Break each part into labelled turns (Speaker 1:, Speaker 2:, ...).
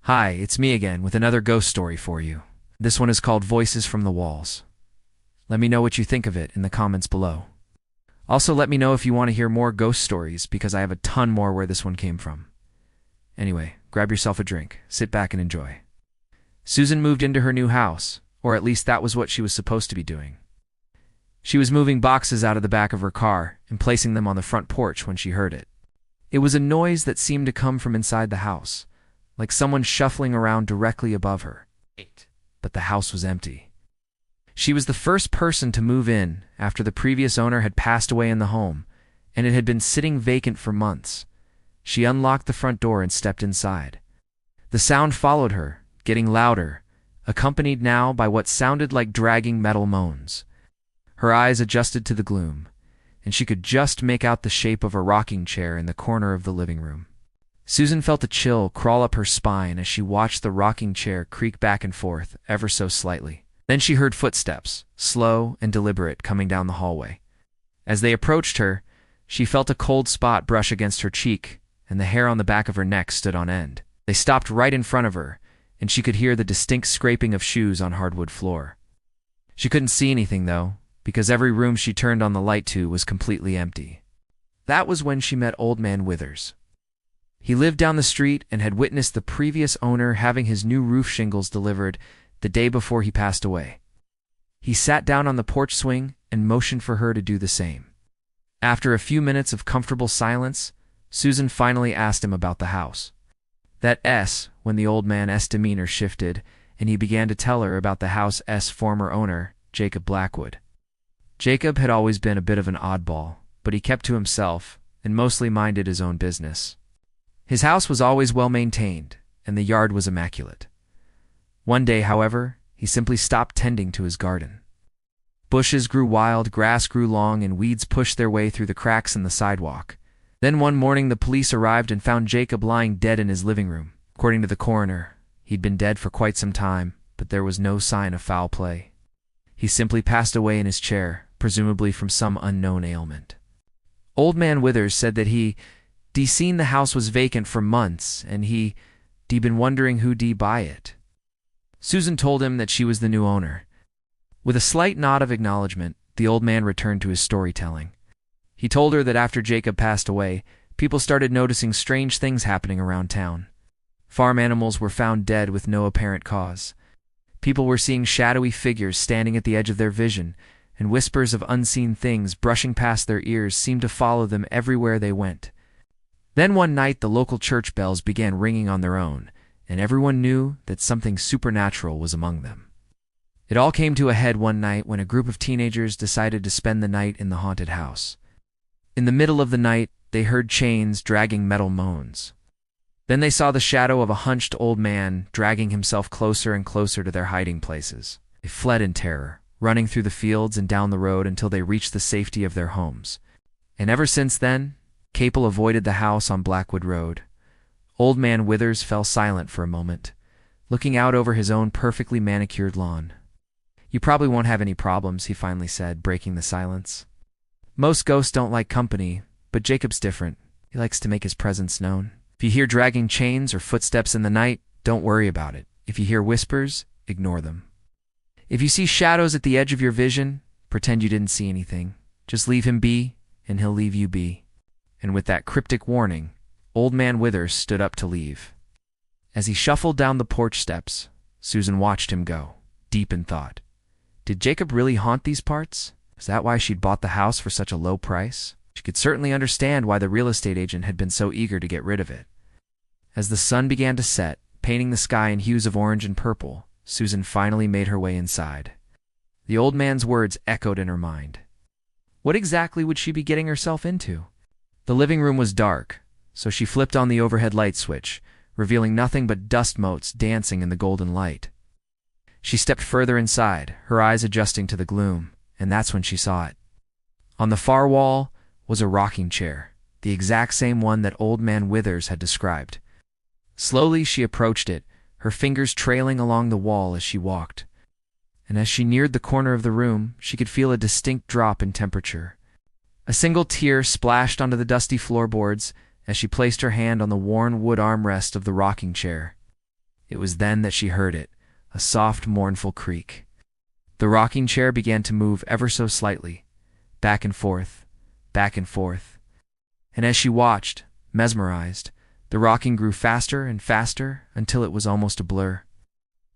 Speaker 1: Hi, it's me again with another ghost story for you. This one is called Voices from the Walls. Let me know what you think of it in the comments below. Also, let me know if you want to hear more ghost stories because I have a ton more where this one came from. Anyway, grab yourself a drink, sit back and enjoy. Susan moved into her new house, or at least that was what she was supposed to be doing. She was moving boxes out of the back of her car and placing them on the front porch when she heard it. It was a noise that seemed to come from inside the house, like someone shuffling around directly above her. But the house was empty. She was the first person to move in after the previous owner had passed away in the home, and it had been sitting vacant for months. She unlocked the front door and stepped inside. The sound followed her, getting louder, accompanied now by what sounded like dragging metal moans. Her eyes adjusted to the gloom, and she could just make out the shape of a rocking chair in the corner of the living room. Susan felt a chill crawl up her spine as she watched the rocking chair creak back and forth ever so slightly. Then she heard footsteps, slow and deliberate, coming down the hallway. As they approached her, she felt a cold spot brush against her cheek, and the hair on the back of her neck stood on end. They stopped right in front of her, and she could hear the distinct scraping of shoes on hardwood floor. She couldn't see anything, though, because every room she turned on the light to was completely empty. That was when she met Old Man Withers. He lived down the street and had witnessed the previous owner having his new roof shingles delivered the day before he passed away. He sat down on the porch swing and motioned for her to do the same. After a few minutes of comfortable silence, Susan finally asked him about the house. That S when the old man's demeanor shifted, and he began to tell her about the house's former owner, Jacob Blackwood. Jacob had always been a bit of an oddball, but he kept to himself and mostly minded his own business. His house was always well maintained, and the yard was immaculate. One day, however, he simply stopped tending to his garden. Bushes grew wild, grass grew long, and weeds pushed their way through the cracks in the sidewalk. Then one morning the police arrived and found Jacob lying dead in his living room. According to the coroner, he'd been dead for quite some time, but there was no sign of foul play. He simply passed away in his chair, presumably from some unknown ailment. Old Man Withers said that he'd seen the house was vacant for months, and he'd been wondering who'd buy it. Susan told him that she was the new owner. With a slight nod of acknowledgement, the old man returned to his storytelling. He told her that after Jacob passed away, people started noticing strange things happening around town. Farm animals were found dead with no apparent cause. People were seeing shadowy figures standing at the edge of their vision, and whispers of unseen things brushing past their ears seemed to follow them everywhere they went. Then one night the local church bells began ringing on their own, and everyone knew that something supernatural was among them. It all came to a head one night when a group of teenagers decided to spend the night in the haunted house. In the middle of the night, they heard chains dragging metal moans. Then they saw the shadow of a hunched old man dragging himself closer and closer to their hiding places. They fled in terror, running through the fields and down the road until they reached the safety of their homes. And ever since then, Capel avoided the house on Blackwood Road. Old Man Withers fell silent for a moment, looking out over his own perfectly manicured lawn. "You probably won't have any problems," he finally said, breaking the silence. "Most ghosts don't like company, but Jacob's different. He likes to make his presence known. If you hear dragging chains or footsteps in the night, don't worry about it. If you hear whispers, ignore them. If you see shadows at the edge of your vision, pretend you didn't see anything. Just leave him be, and he'll leave you be." And with that cryptic warning, Old Man Withers stood up to leave. As he shuffled down the porch steps, Susan watched him go, deep in thought. Did Jacob really haunt these parts? Was that why she'd bought the house for such a low price? She could certainly understand why the real estate agent had been so eager to get rid of it. As the sun began to set, painting the sky in hues of orange and purple, Susan finally made her way inside. The old man's words echoed in her mind. What exactly would she be getting herself into? The living room was dark, so she flipped on the overhead light switch, revealing nothing but dust motes dancing in the golden light. She stepped further inside, her eyes adjusting to the gloom, and that's when she saw it. On the far wall was a rocking chair, the exact same one that Old Man Withers had described. Slowly she approached it, her fingers trailing along the wall as she walked. And as she neared the corner of the room, she could feel a distinct drop in temperature. A single tear splashed onto the dusty floorboards as she placed her hand on the worn wood armrest of the rocking chair. It was then that she heard it, a soft, mournful creak. The rocking chair began to move ever so slightly, back and forth, back and forth. And as she watched, mesmerized, the rocking grew faster and faster until it was almost a blur.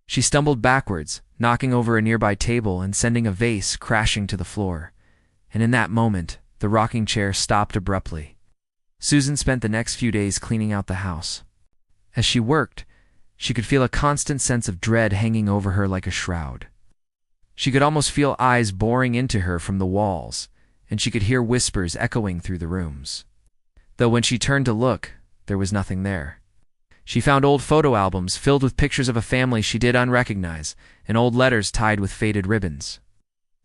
Speaker 1: She stumbled backwards, knocking over a nearby table and sending a vase crashing to the floor. And in that moment, the rocking chair stopped abruptly. Susan spent the next few days cleaning out the house. As she worked, she could feel a constant sense of dread hanging over her like a shroud. She could almost feel eyes boring into her from the walls, and she could hear whispers echoing through the rooms. Though when she turned to look, there was nothing there. She found old photo albums filled with pictures of a family she did unrecognize, and old letters tied with faded ribbons.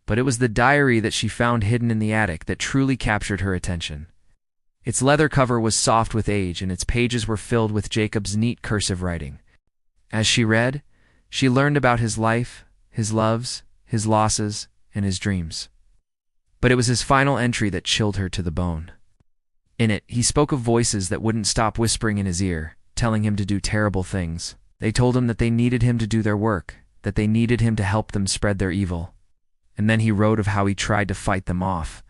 Speaker 1: But it was the diary that she found hidden in the attic that truly captured her attention. Its leather cover was soft with age, and its pages were filled with Jacob's neat cursive writing. As she read, she learned about his life, his loves, his losses, and his dreams. But it was his final entry that chilled her to the bone. In it, he spoke of voices that wouldn't stop whispering in his ear, telling him to do terrible things. They told him that they needed him to do their work, that they needed him to help them spread their evil. And then he wrote of how he tried to fight them off,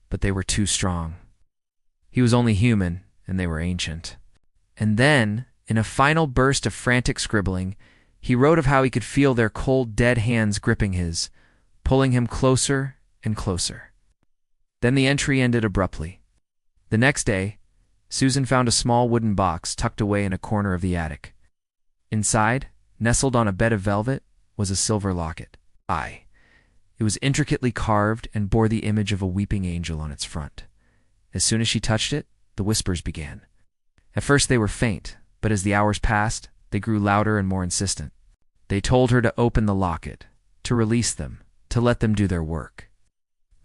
Speaker 1: but they were too strong. He was only human, and they were ancient. And then, in a final burst of frantic scribbling, he wrote of how he could feel their cold, dead hands gripping his, pulling him closer and closer. Then the entry ended abruptly. The next day, Susan found a small wooden box tucked away in a corner of the attic. Inside, nestled on a bed of velvet, was a silver locket. It was intricately carved and bore the image of a weeping angel on its front. As soon as she touched it, the whispers began. At first they were faint, but as the hours passed, they grew louder and more insistent. They told her to open the locket, to release them, to let them do their work.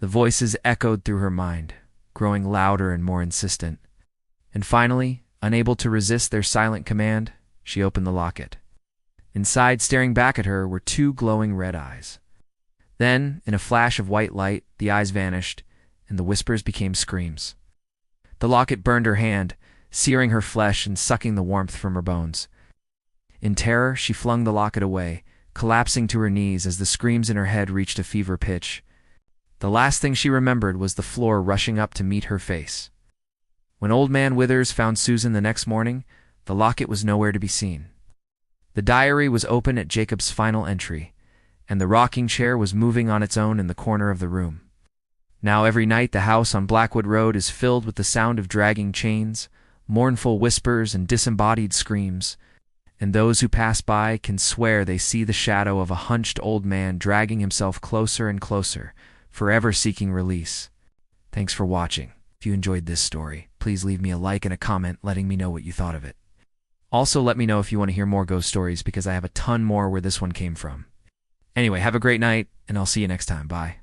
Speaker 1: The voices echoed through her mind, growing louder and more insistent. And finally, unable to resist their silent command, she opened the locket. Inside, staring back at her, were two glowing red eyes. Then, in a flash of white light, the eyes vanished, and the whispers became screams. The locket burned her hand, searing her flesh and sucking the warmth from her bones. In terror, she flung the locket away, collapsing to her knees as the screams in her head reached a fever pitch. The last thing she remembered was the floor rushing up to meet her face. When Old Man Withers found Susan the next morning, the locket was nowhere to be seen. The diary was open at Jacob's final entry, and the rocking chair was moving on its own in the corner of the room. Now every night the house on Blackwood Road is filled with the sound of dragging chains, mournful whispers, and disembodied screams, and those who pass by can swear they see the shadow of a hunched old man dragging himself closer and closer, forever seeking release. Thanks for watching. If you enjoyed this story, please leave me a like and a comment letting me know what you thought of it. Also, let me know if you want to hear more ghost stories because I have a ton more where this one came from. Anyway, have a great night, and I'll see you next time. Bye.